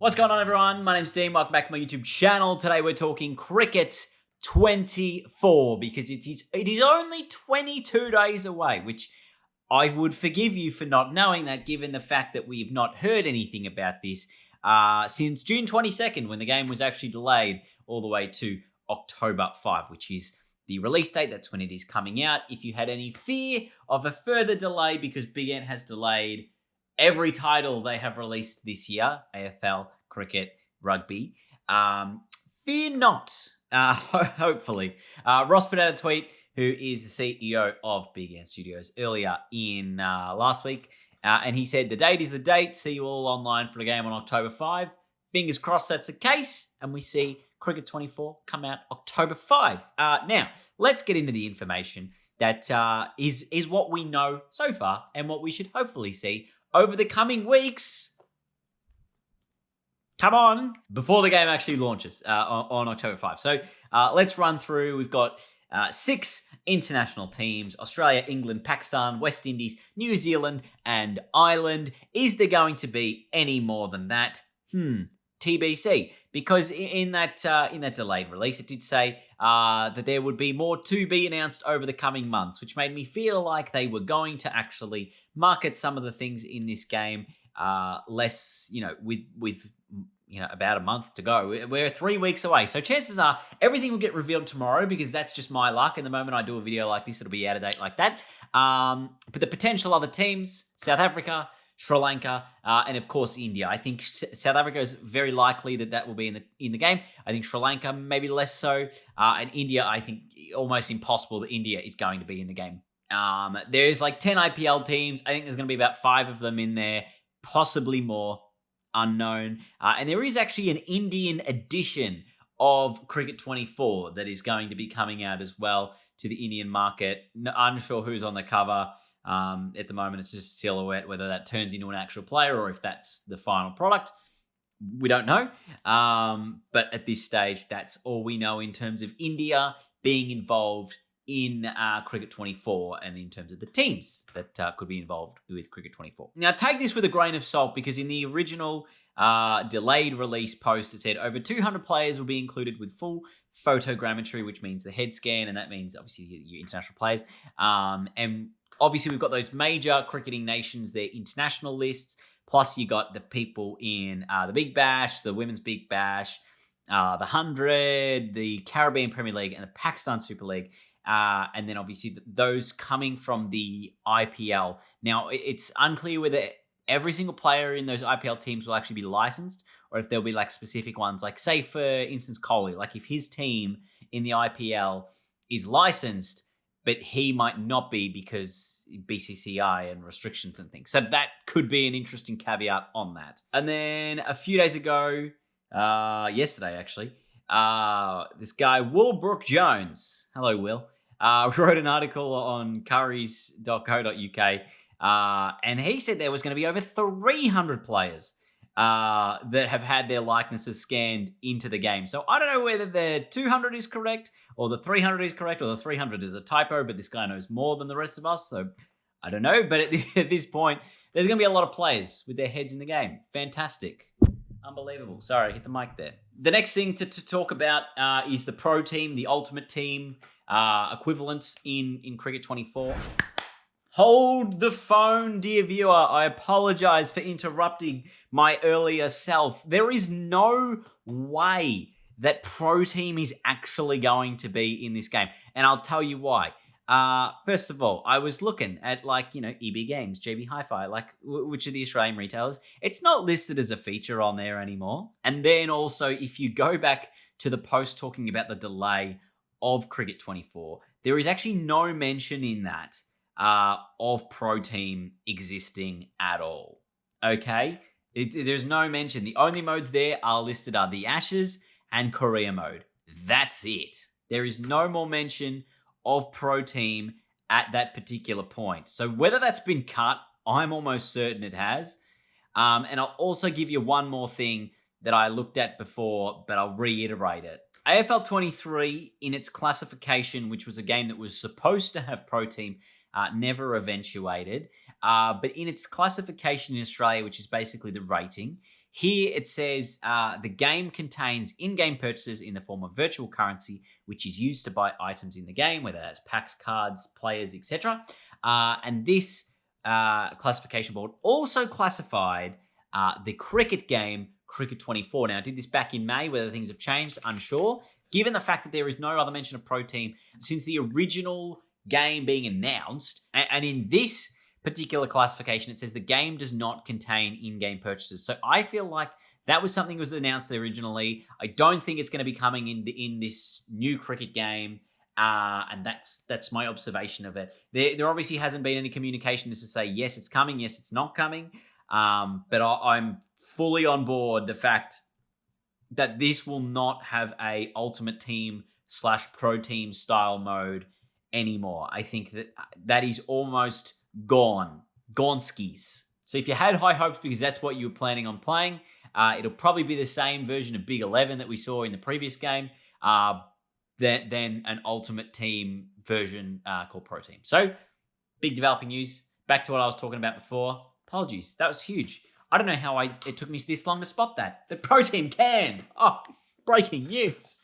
What's going on, everyone? My name's Dean. Welcome back to my YouTube channel. Today we're talking Cricket 24 because it is only 22 days away, which I would forgive you for not knowing that, given the fact that we've not heard anything about this since June 22nd, when the game was actually delayed all the way to October 5, which is the release date. That's when it is coming out. If you had any fear of a further delay, because Big Ant has delayed every title they have released this year, AFL, cricket, rugby, fear not, hopefully. Ross put out a tweet, who is the CEO of Big Ant Studios, earlier in last week, and he said, "The date is the date. See you all online for the game on October 5. Fingers crossed that's the case, and we see Cricket 24 come out October 5. Now, let's get into the information that is what we know so far and what we should hopefully see over the coming weeks. Come on, before the game actually launches on October 5. So let's run through. We've got 6 international teams: Australia, England, Pakistan, West Indies, New Zealand, and Ireland. Is there going to be any more than that? TBC, because in that delayed release, it did say that there would be more to be announced over the coming months, which made me feel like they were going to actually market some of the things in this game less, with about a month to go. We're 3 weeks away, so chances are everything will get revealed tomorrow, because that's just my luck. And the moment I do a video like this, it'll be out of date like that. But the potential other teams: South Africa, Sri Lanka, and of course India. I think South Africa is very likely that will be in the game. I think Sri Lanka maybe less so, and India, I think almost impossible that India is going to be in the game. There's like 10 IPL teams. I think there's going to be about 5 of them in there, possibly more, unknown. And there is actually an Indian edition of Cricket 24 that is going to be coming out as well to the Indian market. Unsure who's on the cover. At the moment, it's just a silhouette. Whether that turns into an actual player or if that's the final product, we don't know. But at this stage, that's all we know in terms of India being involved in Cricket 24 and in terms of the teams that could be involved with Cricket 24. Now, take this with a grain of salt, because in the original delayed release post, it said over 200 players will be included with full photogrammetry, which means the head scan, and that means obviously your international players. And obviously, we've got those major cricketing nations, their international lists, plus you got the people in the Big Bash, the Women's Big Bash, the 100, the Caribbean Premier League, and the Pakistan Super League. And then obviously those coming from the IPL. Now, it's unclear whether every single player in those IPL teams will actually be licensed, or if there'll be like specific ones, like say for instance Kohli, like if his team in the IPL is licensed, but he might not be because BCCI and restrictions and things. So that could be an interesting caveat on that. And then a few days ago, yesterday actually, this guy, Will Brooke Jones, hello Will, wrote an article on curries.co.uk, and he said there was going to be over 300 players that have had their likenesses scanned into the game. So I don't know whether the 200 is correct, or the 300 is correct, or the 300 is a typo, but this guy knows more than the rest of us, so I don't know. But at this point, there's going to be a lot of players with their heads in the game. Fantastic. Unbelievable. Sorry, I hit the mic there. The next thing to talk about is the pro team, the ultimate team equivalent in Cricket 24. Hold the phone, dear viewer. I apologize for interrupting my earlier self. There is no way that pro team is actually going to be in this game, and I'll tell you why. First of all, I was looking at EB Games, JB Hi-Fi, which are the Australian retailers. It's not listed as a feature on there anymore. And then also, if you go back to the post talking about the delay of Cricket 24, there is actually no mention in that of pro team existing at all. Okay? There's no mention. The only modes there are listed are the Ashes and Korea mode. That's it. There is no more mention of pro team at that particular point. So whether that's been cut, I'm almost certain it has. And I'll also give you one more thing that I looked at before, but I'll reiterate it. AFL 23, in its classification, which was a game that was supposed to have pro team, never eventuated. But in its classification in Australia, which is basically the rating, Here it says the game contains in-game purchases in the form of virtual currency, which is used to buy items in the game, whether that's packs, cards, players, etc. And this classification board also classified the cricket game Cricket 24. Now, I did this back in May. Whether things have changed, unsure. Given the fact that there is no other mention of Pro Team since the original game being announced, and in this particular classification, it says the game does not contain in-game purchases. So I feel like that was something that was announced originally. I don't think it's going to be coming in this new cricket game. And that's my observation of it. There obviously hasn't been any communication as to say, yes, it's coming, yes, it's not coming. But I'm fully on board the fact that this will not have a Ultimate Team / Pro Team style mode anymore. I think that is almost gone skis. So if you had high hopes because that's what you were planning on playing, it'll probably be the same version of Big 11 that we saw in the previous game, then an Ultimate Team version called Pro Team. So big developing news. Back to what I was talking about before. Apologies, that was huge. I don't know how it took me this long to spot that. The Pro Team canned. Oh, breaking news.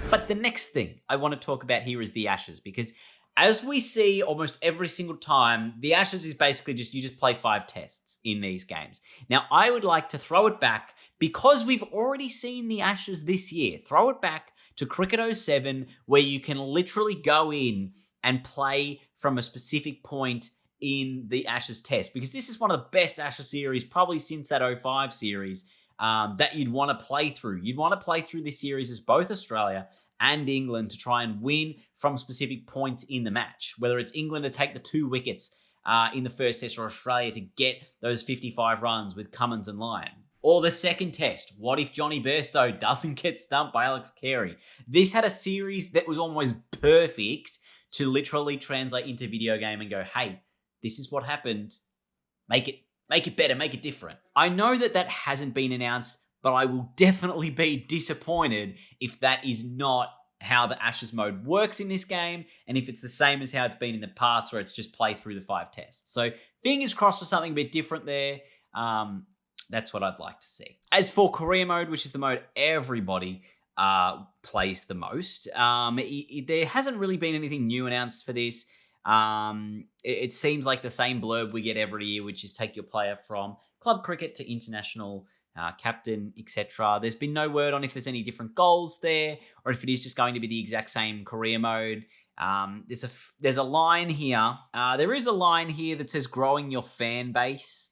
But the next thing I want to talk about here is the Ashes, because as we see almost every single time, the Ashes is basically you just play 5 tests in these games. Now, I would like to throw it back, because we've already seen the Ashes this year, throw it back to Cricket 07, where you can literally go in and play from a specific point in the Ashes test, because this is one of the best Ashes series probably since that 05 series that you'd want to play through. You'd want to play through this series as both Australia and England to try and win from specific points in the match, whether it's England to take the 2 wickets in the first test or Australia to get those 55 runs with Cummins and Lyon. Or the second test, what if Johnny Bairstow doesn't get stumped by Alex Carey? This had a series that was almost perfect to literally translate into video game and go, hey, this is what happened. Make it better, make it different. I know that hasn't been announced, but I will definitely be disappointed if that is not how the Ashes mode works in this game, and if it's the same as how it's been in the past, where it's just play through the 5 tests. So fingers crossed for something a bit different there. That's what I'd like to see. As for career mode, which is the mode everybody plays the most, there hasn't really been anything new announced for this. It seems like the same blurb we get every year, which is take your player from club cricket to international captain, etc. There's been no word on if there's any different goals there, or if it is just going to be the exact same career mode. There's a line here. There is a line here that says growing your fan base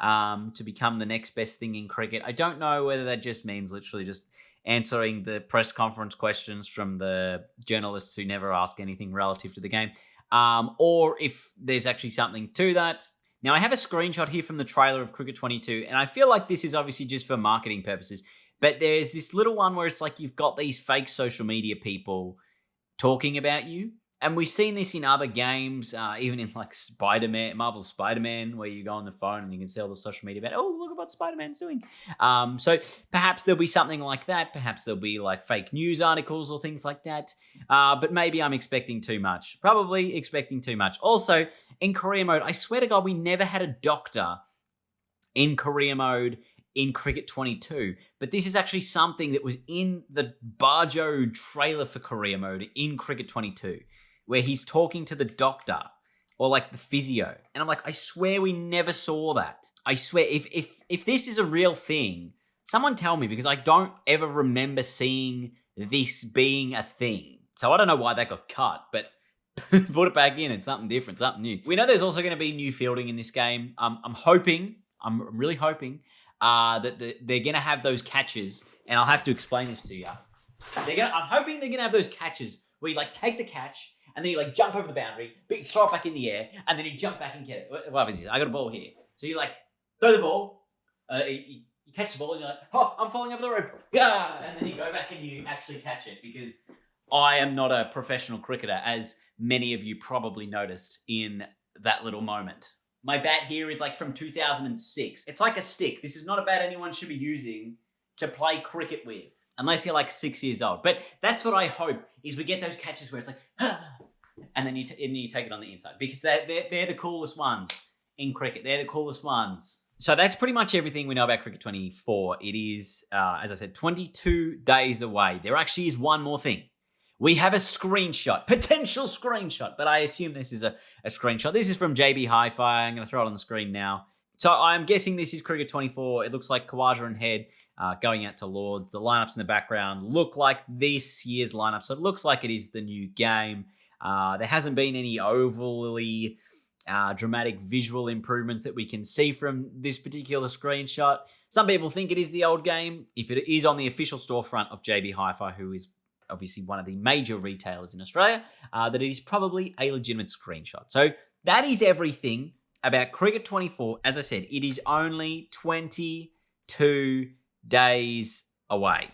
to become the next best thing in cricket. I don't know whether that just means literally just answering the press conference questions from the journalists who never ask anything relative to the game. Or if there's actually something to that. Now, I have a screenshot here from the trailer of Cricket 22, and I feel like this is obviously just for marketing purposes, but there's this little one where it's like you've got these fake social media people talking about you. And we've seen this in other games, even in like Spider-Man, Marvel's Spider-Man, where you go on the phone and you can see all the social media about, oh, look at what Spider-Man's doing. So perhaps there'll be something like that. Perhaps there'll be like fake news articles or things like that. But maybe I'm expecting too much. Probably expecting too much. Also, in career mode, I swear to God, we never had a doctor in career mode in Cricket 22. But this is actually something that was in the Barjo trailer for career mode in Cricket 22. Where he's talking to the doctor or like the physio. And I'm like, I swear we never saw that. I swear, if this is a real thing, someone tell me, because I don't ever remember seeing this being a thing. So I don't know why that got cut, but put it back in. It's something different, something new. We know there's also going to be new fielding in this game. I'm really hoping that they're going to have those catches, and I'll have to explain this to you. I'm hoping they're going to have those catches where you like take the catch, and then you like jump over the boundary, but you throw it back in the air, and then you jump back and get it. What happens is, I got a ball here. So you like throw the ball, you catch the ball, and you're like, oh, I'm falling over the rope. Yeah! And then you go back and you actually catch it, because I am not a professional cricketer, as many of you probably noticed in that little moment. My bat here is like from 2006. It's like a stick. This is not a bat anyone should be using to play cricket with, unless you're like 6 years old. But that's what I hope, is we get those catches where it's like, and then you take it on the inside, because they're the coolest ones in cricket. They're the coolest ones. So that's pretty much everything we know about Cricket 24. It is, as I said, 22 days away. There actually is one more thing. We have a screenshot, potential screenshot, but I assume this is a screenshot. This is from JB Hi-Fi. I'm going to throw it on the screen now. So I'm guessing this is Cricket 24. It looks like Khawaja and Head going out to Lords. The lineups in the background look like this year's lineup, so it looks like it is the new game. There hasn't been any overly dramatic visual improvements that we can see from this particular screenshot. Some people think it is the old game. If it is on the official storefront of JB Hi-Fi, who is obviously one of the major retailers in Australia, that it is probably a legitimate screenshot. So that is everything about Cricket 24. As I said, it is only 22 days away.